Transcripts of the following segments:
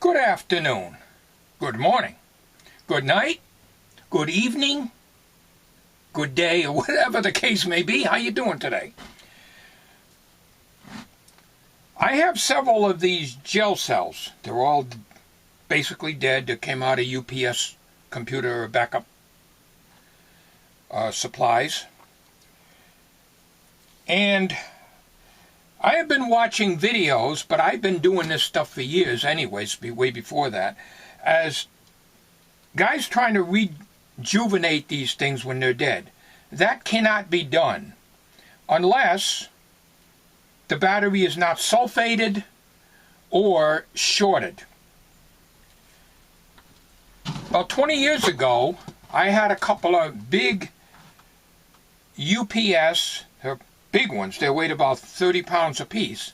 Good afternoon, good morning, good night, good evening, good day, or whatever the case may be. How you doing today? I have several of these gel cells. They're all basically dead. They came out of UPS computer backup supplies. And I have been watching videos, but I've been doing this stuff for years anyways, way before that, as guys trying to rejuvenate these things when they're dead. That cannot be done unless the battery is not sulfated or shorted. About 20 years ago, I had a couple of big UPS, they're big ones, they weighed about 30 pounds apiece,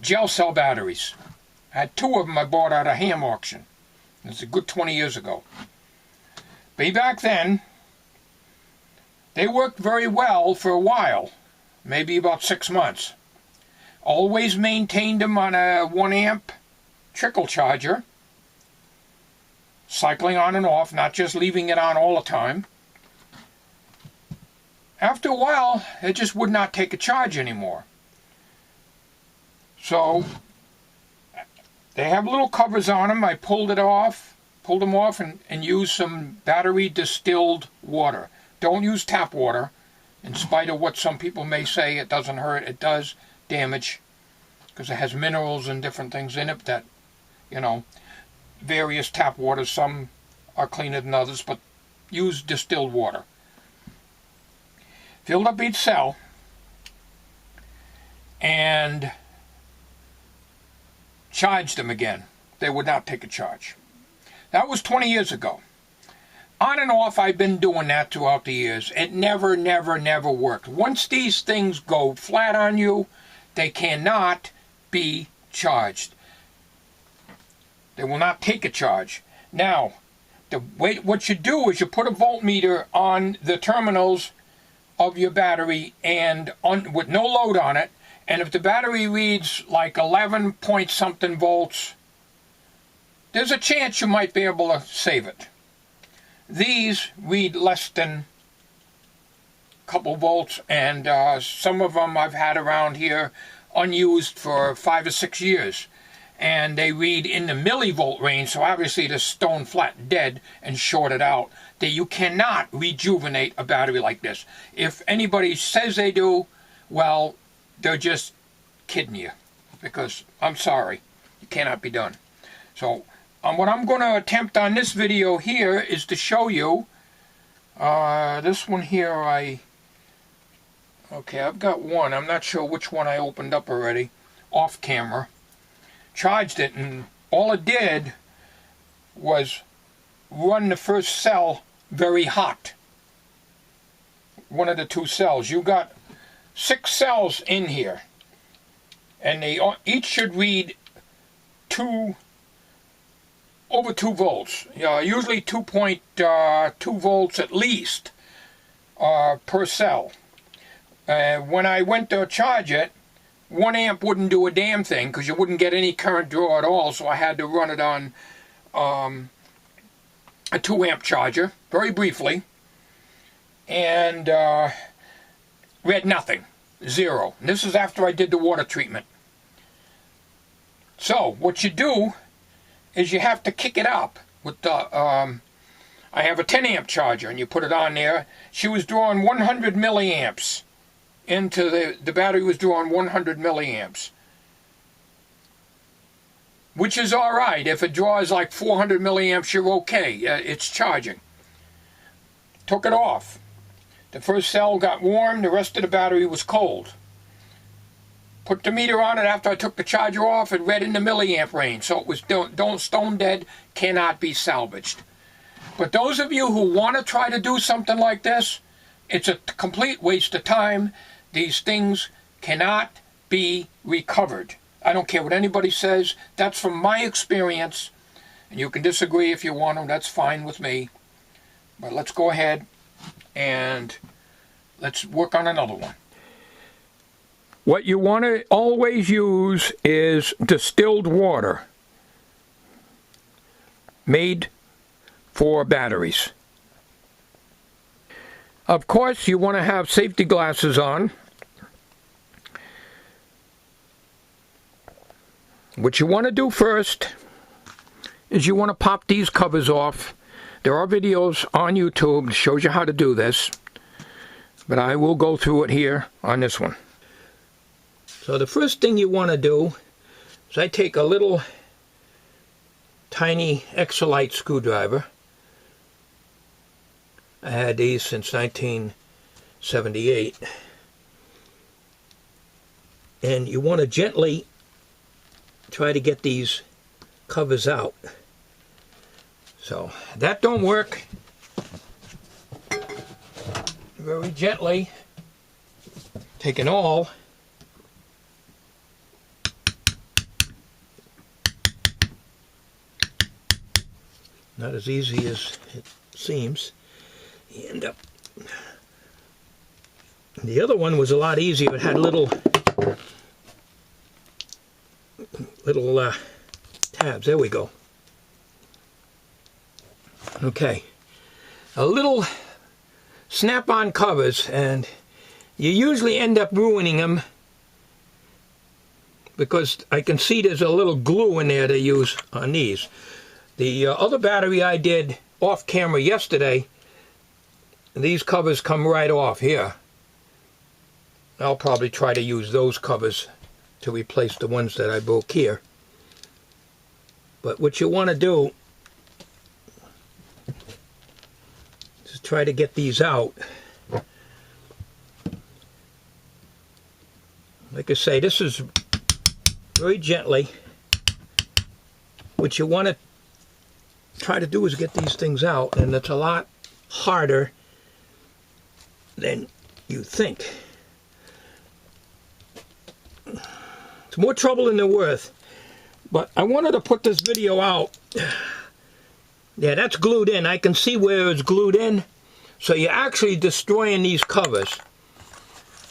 gel cell batteries. I had two of them I bought at a ham auction. It's a good 20 years ago. But back then, they worked very well for a while, maybe about 6 months. Always maintained them on a 1 amp trickle charger, cycling on and off, not just leaving it on all the time. After a while, it just would not take a charge anymore. So, they have little covers on them. I pulled them off and used some battery distilled water. Don't use tap water. In spite of what some people may say, it doesn't hurt. It does damage because it has minerals and different things in it that, various tap waters, some are cleaner than others, but use distilled water. Filled up each cell and charged them again. They would not take a charge. That was 20 years ago. On and off, I've been doing that throughout the years. It never worked. Once these things go flat on you, they cannot be charged. They will not take a charge. Now, what you do is you put a voltmeter on the terminals of your battery and with no load on it, and if the battery reads like 11 point something volts, there's a chance you might be able to save it. These read less than a couple volts, and some of them I've had around here unused for 5 or 6 years, and they read in the millivolt range, so obviously they're stone flat dead and shorted out. That you cannot rejuvenate a battery like this. If anybody says they do, well, they're just kidding you, because I'm sorry, it cannot be done. So what I'm going to attempt on this video here is to show you this one here. I've got one. I'm not sure which one I opened up already off camera. Charged it, and all it did was run the first cell very hot. One of the two cells. You got 6 cells in here, and they each should read over 2 volts. Usually 2.2 volts at least per cell. When I went to charge it, 1 amp wouldn't do a damn thing because you wouldn't get any current draw at all, so I had to run it on a 2 amp charger, very briefly, and read nothing, 0. And this is after I did the water treatment. So what you do is you have to kick it up with the, I have a 10 amp charger, and you put it on there. She was drawing 100 milliamps into the battery was drawing 100 milliamps. Which is alright. If it draws like 400 milliamps, you're okay. It's charging. Took it off. The first cell got warm, the rest of the battery was cold. Put the meter on it after I took the charger off, it read in the milliamp range. So it was stone dead, cannot be salvaged. But those of you who want to try to do something like this, it's a complete waste of time. These things cannot be recovered. I don't care what anybody says. That's from my experience. And you can disagree if you want to. That's fine with me. But let's go ahead and let's work on another one. What you want to always use is distilled water. made for batteries. Of course, you want to have safety glasses on. What you want to do first is you want to pop these covers off. There are videos on YouTube that shows you how to do this, but I will go through it here on this one. So the first thing you want to do is I take a little tiny Exolite screwdriver. I had these since 1978. And you want to gently try to get these covers out. So that don't work. Very gently, take an awl, not as easy as it seems. You end up. The other one was a lot easier. It had little tabs. There we go. Okay, a little snap-on covers, and you usually end up ruining them because I can see there's a little glue in there to use on these. The other battery I did off camera yesterday, these covers come right off here. I'll probably try to use those covers to replace the ones that I broke here. But what you want to do is try to get these out. Like I say, this is very gently. What you want to try to do is get these things out, and it's a lot harder than you think. It's more trouble than they're worth. But I wanted to put this video out. Yeah, that's glued in. I can see where it's glued in. So you're actually destroying these covers.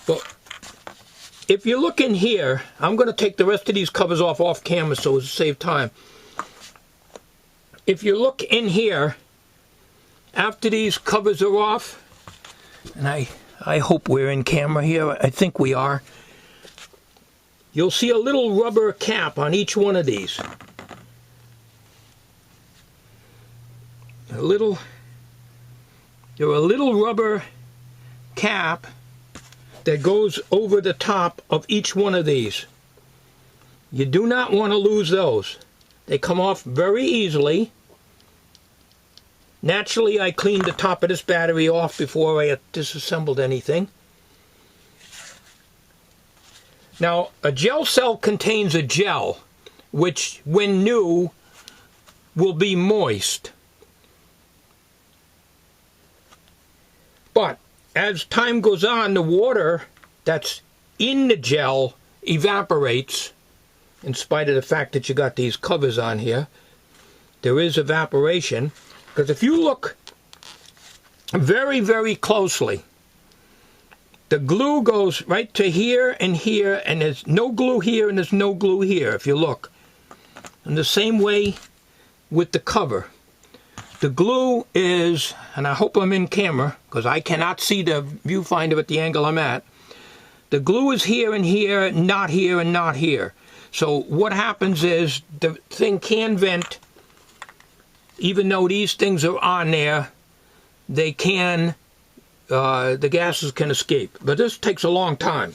But if you look in here, I'm going to take the rest of these covers off camera so as to save time. If you look in here, after these covers are off, and I hope we're in camera here. I think we are. You'll see a little rubber cap on each one of these. They're a little rubber cap that goes over the top of each one of these. You do not want to lose those. They come off very easily. Naturally, I cleaned the top of this battery off before I disassembled anything. Now, a gel cell contains a gel, which, when new, will be moist. But as time goes on, the water that's in the gel evaporates, in spite of the fact that you got these covers on here. There is evaporation, because if you look very, very closely, the glue goes right to here, and there's no glue here, and there's no glue here, if you look. And the same way with the cover. The glue is, and I hope I'm in camera, because I cannot see the viewfinder at the angle I'm at. The glue is here and here, not here and not here. So what happens is the thing can vent, even though these things are on there, they can, the gases can escape. But this takes a long time.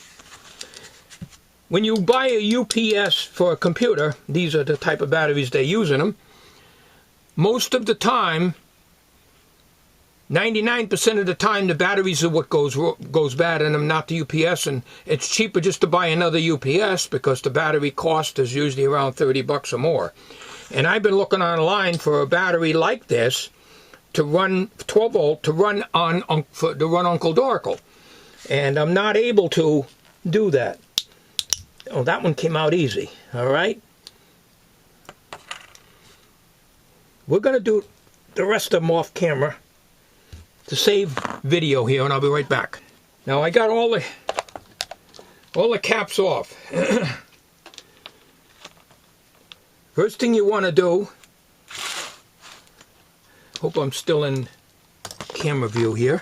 When you buy a UPS for a computer, these are the type of batteries they use in them, most of the time, 99% of the time, the batteries are what goes bad in them, not the UPS, and it's cheaper just to buy another UPS because the battery cost is usually around 30 bucks or more. And I've been looking online for a battery like this to run 12 volt to run Uncle Dorkle, and I'm not able to do that. Oh, that one came out easy. All right. We're going to do the rest of them off camera to save video here, and I'll be right back. Now I got all the caps off. First thing you want to do Hope I'm still in camera view here.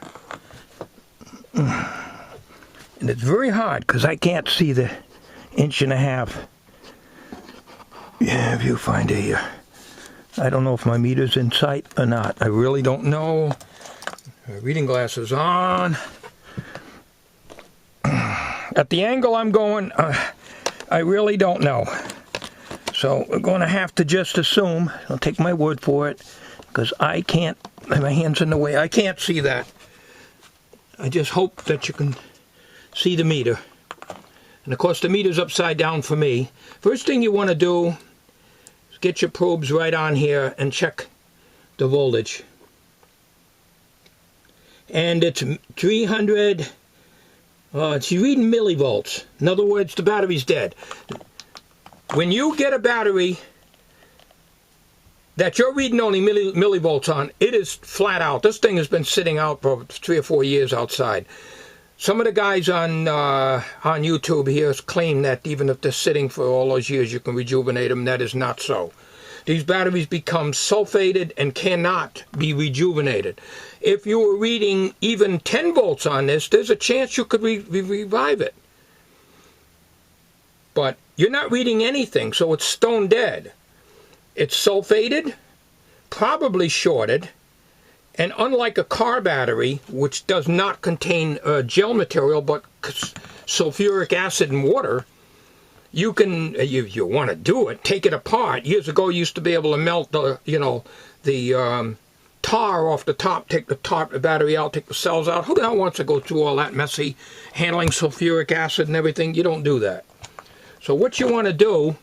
And it's very hard because I can't see the 1.5 inches. Yeah, viewfinder here. I don't know if my meter's in sight or not. I really don't know. Reading glasses on. At the angle I'm going, I really don't know. So we're going to have to just assume. I'll take my word for it because I can't. My hand's in the way. I can't see that. I just hope that you can see the meter. And of course the meter's upside down for me. First thing you want to do is get your probes right on here and check the voltage. And it's 300, it's reading millivolts. In other words, the battery's dead. When you get a battery that you're reading only millivolts on, it is flat out. This thing has been sitting out for 3 or 4 years outside. Some of the guys on YouTube here claim that even if they're sitting for all those years, you can rejuvenate them. That is not so. These batteries become sulfated and cannot be rejuvenated. If you were reading even 10 volts on this, there's a chance you could revive it. But you're not reading anything, so it's stone dead. It's sulfated, probably shorted, and unlike a car battery, which does not contain gel material but sulfuric acid and water, you can, you want to do it, take it apart. Years ago, you used to be able to melt the, the tar off the top, take the battery out, take the cells out. Who the hell wants to go through all that messy handling sulfuric acid and everything? You don't do that. So what you want to do,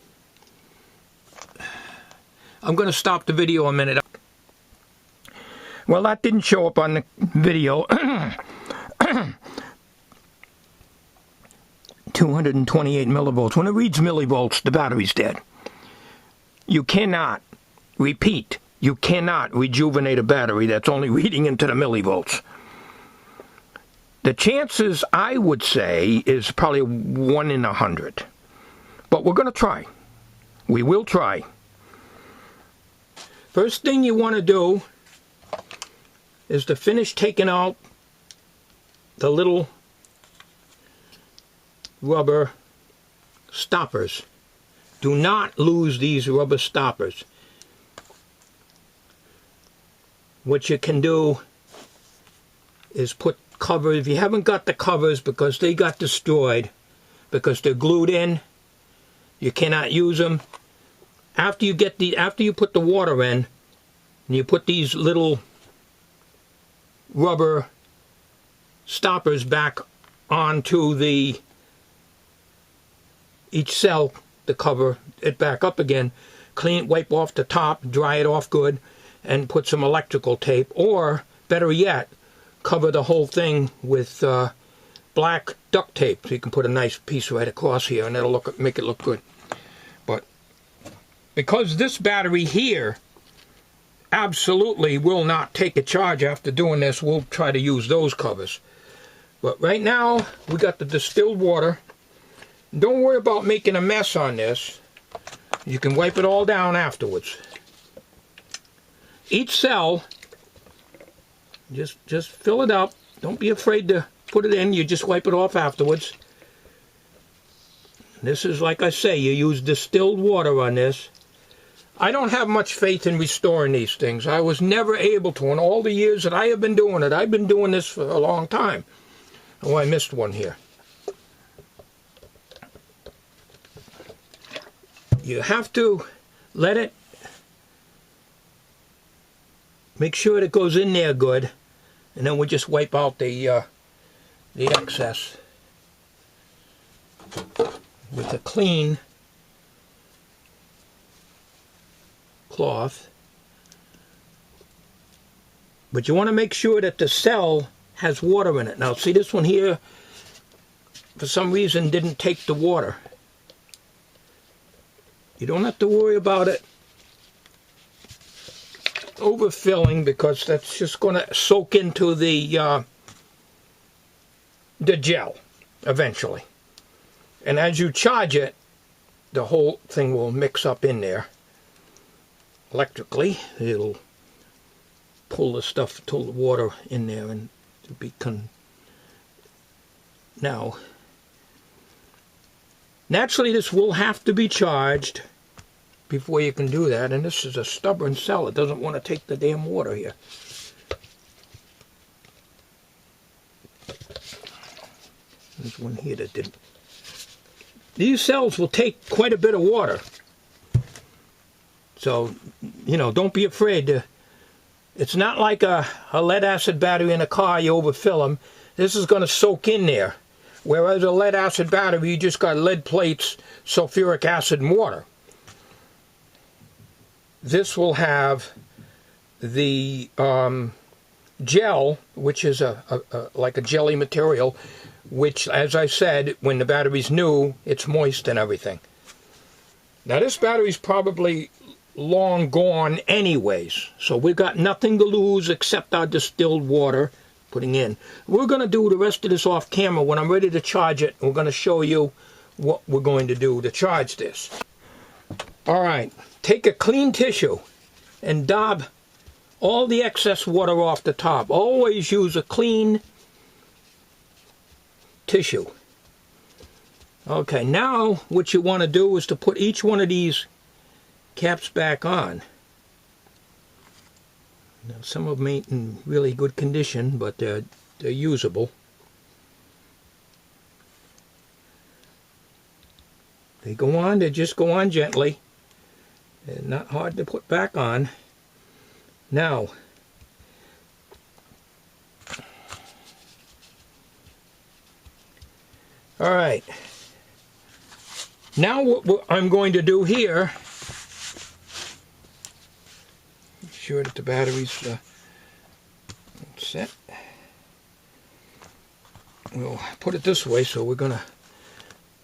I'm going to stop the video a minute. Well, that didn't show up on the video. 228 millivolts. When it reads millivolts, the battery's dead. You cannot, repeat, you cannot rejuvenate a battery that's only reading into the millivolts. The chances, I would say, is probably 1 in 100. But we're going to try. We will try. First thing you want to do is to finish taking out the little rubber stoppers. Do not lose these rubber stoppers. What you can do is put covers. If you haven't got the covers because they got destroyed, because they're glued in, you cannot use them. After you put the water in, and you put these little rubber stoppers back onto each cell, to cover it back up again, clean, wipe off the top, dry it off good, and put some electrical tape, or better yet, cover the whole thing with black duct tape, so you can put a nice piece right across here, and that'll make it look good. But because this battery here absolutely will not take a charge after doing this, we'll try to use those covers. But right now, we got the distilled water. Don't worry about making a mess on this. You can wipe it all down afterwards. Each cell, just fill it up. Don't be afraid to put it in. You just wipe it off afterwards. This is, like I say, you use distilled water on this. I don't have much faith in restoring these things. I was never able to in all the years that I have been doing it. I've been doing this for a long time. Oh, I missed one here. You have to let it, make sure it goes in there good, and then we just wipe out the excess with a clean cloth. But you want to make sure that the cell has water in it. Now see, this one here for some reason didn't take the water. You don't have to worry about it overfilling, because that's just going to soak into the gel eventually. And as you charge it, the whole thing will mix up in there electrically. It'll pull the stuff, pull the water in there, and it'll be now. Naturally, this will have to be charged before you can do that, and this is a stubborn cell. It doesn't want to take the damn water here. There's one here that didn't. These cells will take quite a bit of water. So, you know, don't be afraid. It's not like a lead acid battery in a car, you overfill them. This is going to soak in there. Whereas a lead acid battery, you just got lead plates, sulfuric acid, and water. This will have the gel, which is like a jelly material, which, as I said, when the battery's new, it's moist and everything. Now this battery's probably long gone anyways, so we've got nothing to lose except our distilled water putting in. We're going to do the rest of this off camera. When I'm ready to charge it, we're going to show you what we're going to do to charge this. Alright, take a clean tissue and dab all the excess water off the top. Always use a clean tissue. Okay, now what you want to do is to put each one of these caps back on. Now, some of them ain't in really good condition, but they're usable. They go on, they just go on gently. They're not hard to put back on. Now, all right. Now what I'm going to do here, make sure that the battery's set. We'll put it this way, so we're going to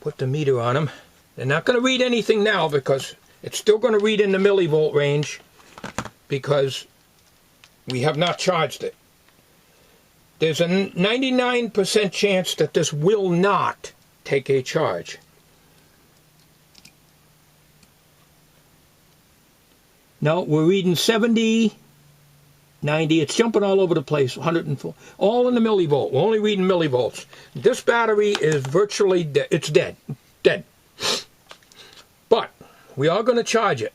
put the meter on them. They're not going to read anything now because it's still going to read in the millivolt range because we have not charged it. There's a 99% chance that this will not take a charge. No, we're reading 70, 90, it's jumping all over the place, 104, all in the millivolt. We're only reading millivolts. This battery is virtually dead. It's dead. Dead. But we are going to charge it.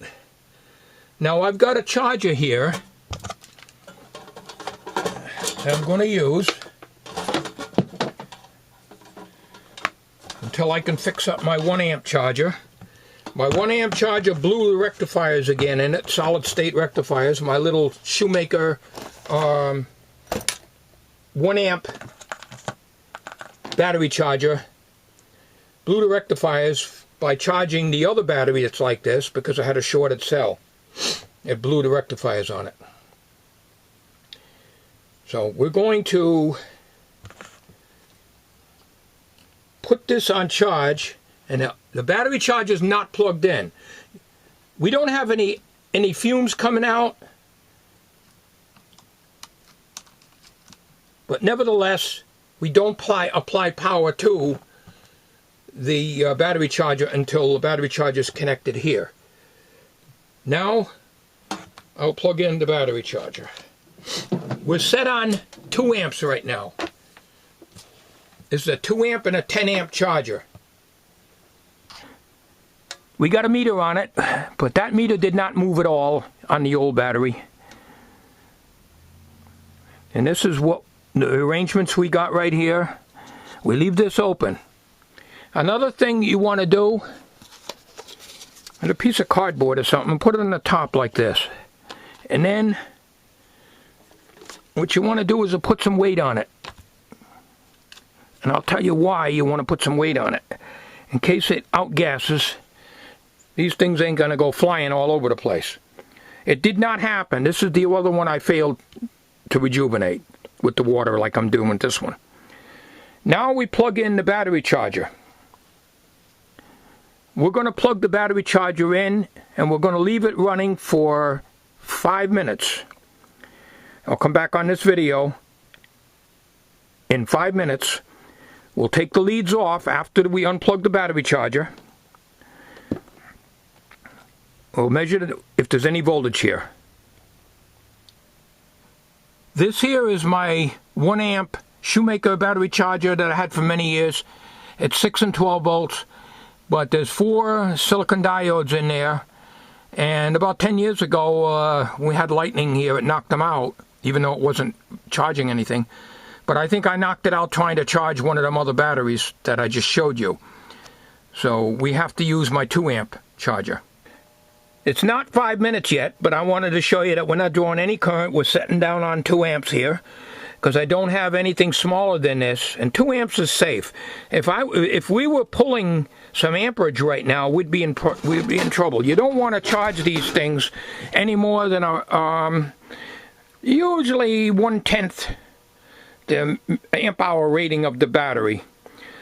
Now I've got a charger here that I'm going to use until I can fix up my 1 amp charger. My 1 amp charger blew the rectifiers again in it, solid state rectifiers. My little Shoemaker 1 amp battery charger blew the rectifiers by charging the other battery that's like this because I had a shorted cell. It blew the rectifiers on it. So we're going to put this on charge, and the battery charger is not plugged in. We don't have any fumes coming out, but nevertheless we don't apply power to the battery charger until the battery charger is connected here. Now I'll plug in the battery charger. We're set on 2 amps right now. This is a 2 amp and a 10 amp charger. We got a meter on it, but that meter did not move at all on the old battery. And this is what the arrangements we got right here. We leave this open. Another thing you want to do, get a piece of cardboard or something, put it on the top like this. And then what you want to do is to put some weight on it. And I'll tell you why you want to put some weight on it. In case it outgasses, these things ain't going to go flying all over the place. It did not happen. This is the other one I failed to rejuvenate with the water like I'm doing with this one. Now we plug in the battery charger. We're going to plug the battery charger in and we're going to leave it running for 5 minutes. I'll come back on this video in 5 minutes. We'll take the leads off after we unplug the battery charger. We'll measure if there's any voltage here. This here is my 1 amp Shoemaker battery charger that I had for many years. It's 6 and 12 volts, but there's 4 silicon diodes in there. And about 10 years ago, we had lightning here. It knocked them out, even though it wasn't charging anything. But I think I knocked it out trying to charge one of them other batteries that I just showed you. So we have to use my 2 amp charger. It's not 5 minutes yet, but I wanted to show you that we're not drawing any current. We're setting down on 2 amps here, because I don't have anything smaller than this, and 2 amps is safe. If we were pulling some amperage right now, we'd be in trouble. You don't want to charge these things any more than usually 1/10 the amp hour rating of the battery.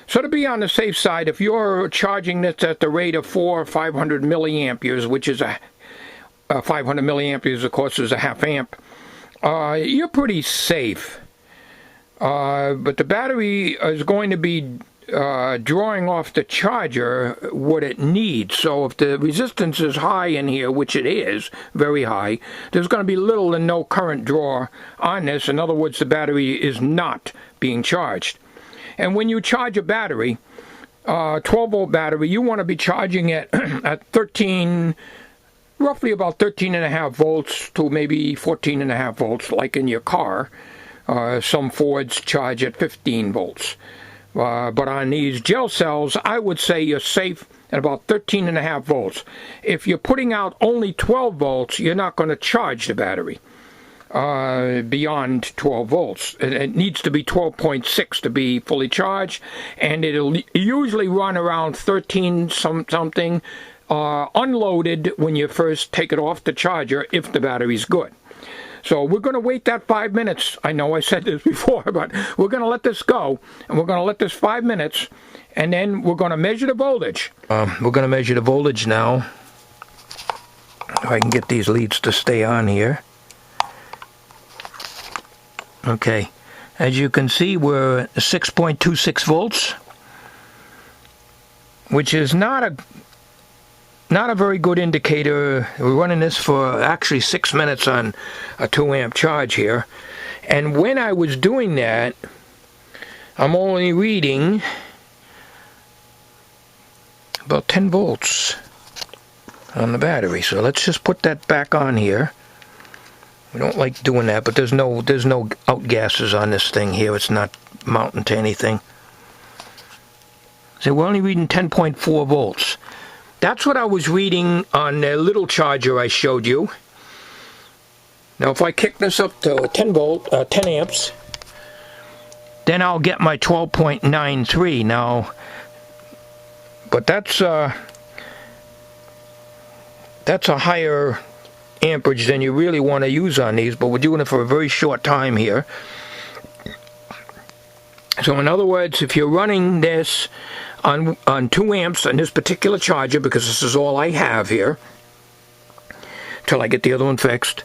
So to be on the safe side, if you're charging this at the rate of 400 or 500 milliamperes, which is 500 milliamperes, of course, is a half amp, you're pretty safe. But the battery is going to be drawing off the charger what it needs. So if the resistance is high in here, which it is, very high, there's going to be little and no current draw on this. In other words, the battery is not being charged. And when you charge a battery, 12-volt battery, you want to be charging it at roughly about 13.5 volts to maybe 14.5 volts, like in your car. Some Fords charge at 15 volts. But on these gel cells, I would say you're safe at about 13.5 volts. If you're putting out only 12 volts, you're not going to charge the battery beyond 12 volts. It needs to be 12.6 to be fully charged, and it'll usually run around 13 something unloaded when you first take it off the charger, if the battery's good. So we're going to wait that 5 minutes. I know I said this before, but we're going to let this go, and we're going to let this 5 minutes, and then we're going to measure the voltage. We're going to measure the voltage now. If I can get these leads to stay on here. Okay, as you can see, we're 6.26 volts, which is not a very good indicator. We're running this for actually 6 minutes on a 2 amp charge here. And when I was doing that, I'm only reading about 10 volts on the battery. So let's just put that back on here. We don't like doing that, but there's no outgases on this thing here. It's not mounting to anything. So we're only reading 10.4 volts. That's what I was reading on the little charger I showed you. Now if I kick this up to 10 amps, then I'll get my 12.93 now. But that's a higher amperage than you really want to use on these, but we're doing it for a very short time here. So in other words, if you're running this on 2 amps on this particular charger, because this is all I have here till I get the other one fixed,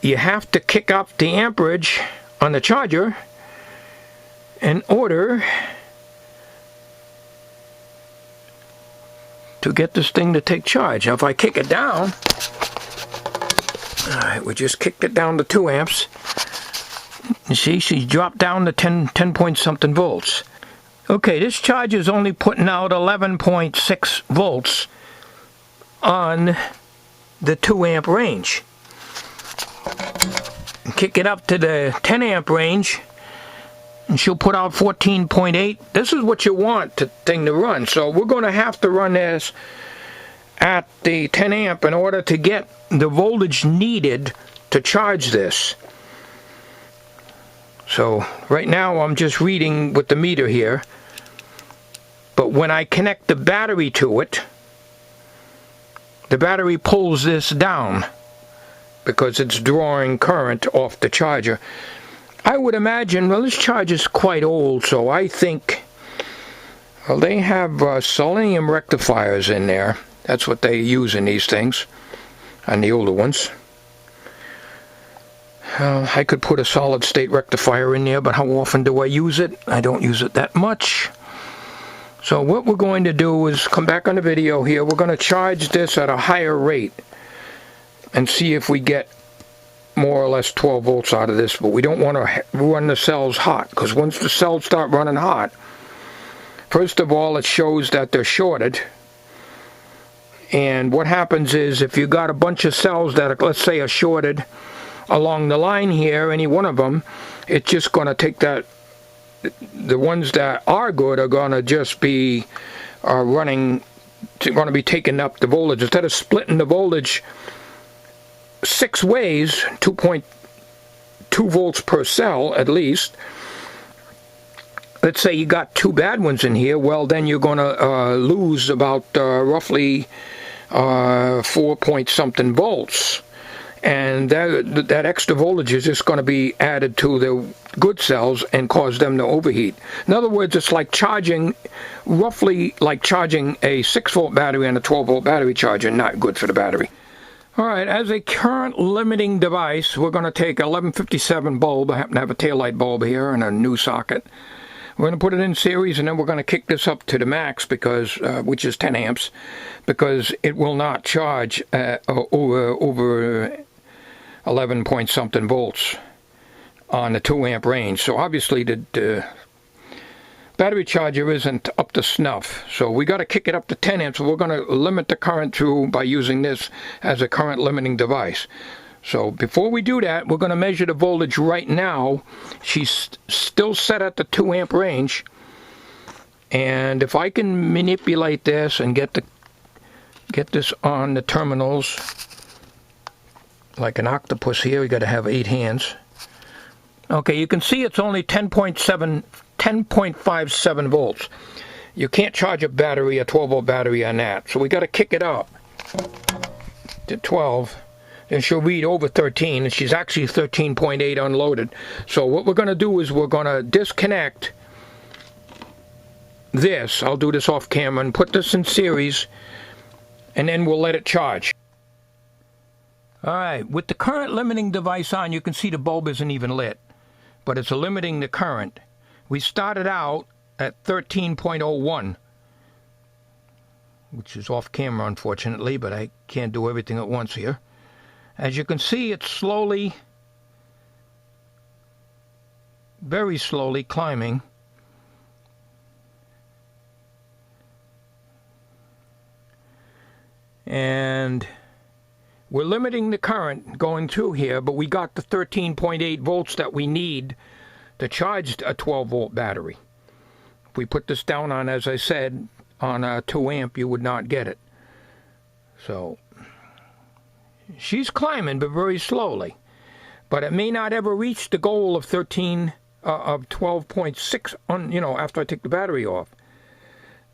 you have to kick up the amperage on the charger in order to get this thing to take charge. Now if I kick it down, alright, we just kicked it down to 2 amps. You see, she's dropped down to 10 point something volts. Okay, this charger is only putting out 11.6 volts on the 2 amp range. Kick it up to the 10 amp range, and she'll put out 14.8. This is what you want the thing to run. So we're going to have to run this at the 10 amp in order to get the voltage needed to charge this. So right now I'm just reading with the meter here, but when I connect the battery to it, the battery pulls this down because it's drawing current off the charger. I would imagine, well, this charger is quite old, so I think, well, they have selenium rectifiers in there. That's what they use in these things, on the older ones. I could put a solid state rectifier in there, but how often do I use it? I don't use it that much. So what we're going to do is come back on the video here. We're going to charge this at a higher rate and see if we get more or less 12 volts out of this, but we don't want to run the cells hot, because once the cells start running hot, first of all, it shows that they're shorted. And what happens is, if you got a bunch of cells that, let's say, are shorted along the line here, any one of them, it's just going to take that, the ones that are good are going to just be going to be taking up the voltage. Instead of splitting the voltage 6 ways, 2.2 volts per cell at least, let's say you got 2 bad ones in here, well, then you're going to lose about roughly 4 point something volts. And that extra voltage is just going to be added to the good cells and cause them to overheat. In other words, it's like charging, roughly like charging a 6-volt battery and a 12-volt battery charger. Not good for the battery. Alright, as a current limiting device, we're going to take an 1157 bulb. I happen to have a taillight bulb here and a new socket. We're going to put it in series, and then we're going to kick this up to the max, because which is 10 amps, because it will not charge over 11 point something volts on the 2 amp range. So obviously the battery charger isn't up to snuff. So we got to kick it up to 10 amps. So we're going to limit the current through by using this as a current limiting device. So before we do that, we're going to measure the voltage right now. She's still set at the 2 amp range. And if I can manipulate this and get this on the terminals like an octopus here, we got to have 8 hands. Okay, you can see it's only 10.57 volts. You can't charge a battery, a 12-volt battery on that. So we got to kick it up to 12. And she'll read over 13, and she's actually 13.8 unloaded. So what we're going to do is we're going to disconnect this. I'll do this off camera and put this in series, and then we'll let it charge. Alright, with the current limiting device on, you can see the bulb isn't even lit, but it's limiting the current. We started out at 13.01, which is off camera unfortunately, but I can't do everything at once here. As you can see, it's slowly, very slowly climbing. And we're limiting the current going through here, but we got the 13.8 volts that we need to charge a 12-volt battery. If we put this down on, as I said, on a 2 amp, you would not get it. So she's climbing, but very slowly. But it may not ever reach the goal of 12.6 after I take the battery off.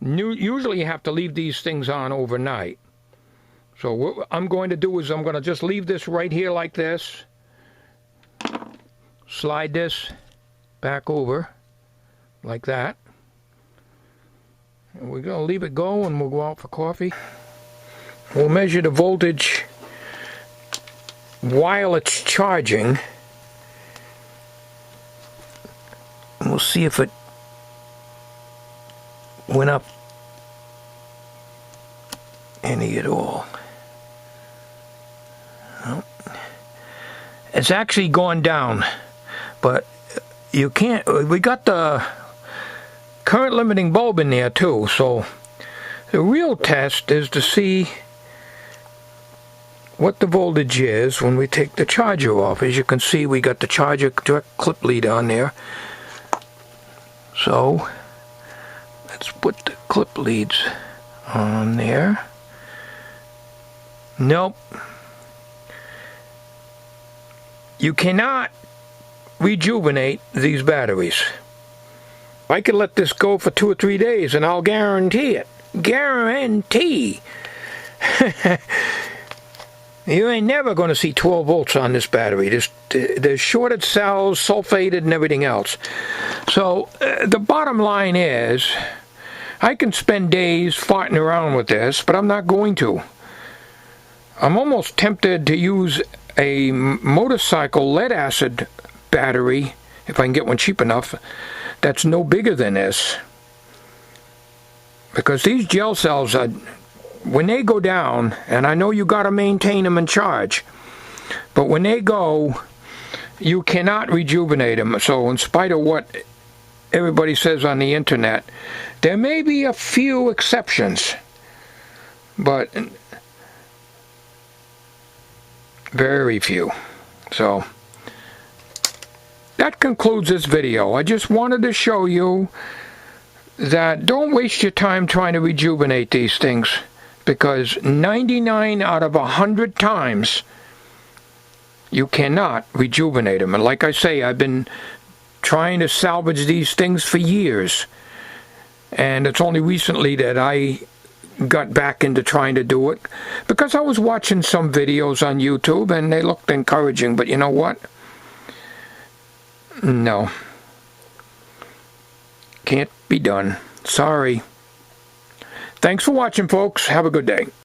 Usually you have to leave these things on overnight. So what I'm going to do is I'm going to just leave this right here like this. Slide this back over like that. And we're going to leave it go, and we'll go out for coffee. We'll measure the voltage while it's charging. We'll see if it went up any at all. No. It's actually gone down, but you can't. We got the current limiting bulb in there too, so the real test is to see what the voltage is when we take the charger off. As you can see, we got the charger direct clip lead on there. So let's put the clip leads on there. Nope. You cannot rejuvenate these batteries. I could let this go for 2 or 3 days and I'll guarantee it. Guarantee. You ain't never going to see 12 volts on this battery. There's shorted cells, sulfated, and everything else. So the bottom line is, I can spend days farting around with this, but I'm not going to. I'm almost tempted to use a motorcycle lead-acid battery, if I can get one cheap enough, that's no bigger than this. Because these gel cells are, when they go down, and I know you got to maintain them in charge, But when they go, you cannot rejuvenate them. So in spite of what everybody says on the internet, there may be a few exceptions, but very few. So that concludes this video. I just wanted to show you that don't waste your time trying to rejuvenate these things, because 99 out of 100 times you cannot rejuvenate them. And like I say, I've been trying to salvage these things for years, and it's only recently that I got back into trying to do it, because I was watching some videos on YouTube and they looked encouraging, but you know what? No. Can't be done. Sorry. Thanks for watching, folks. Have a good day.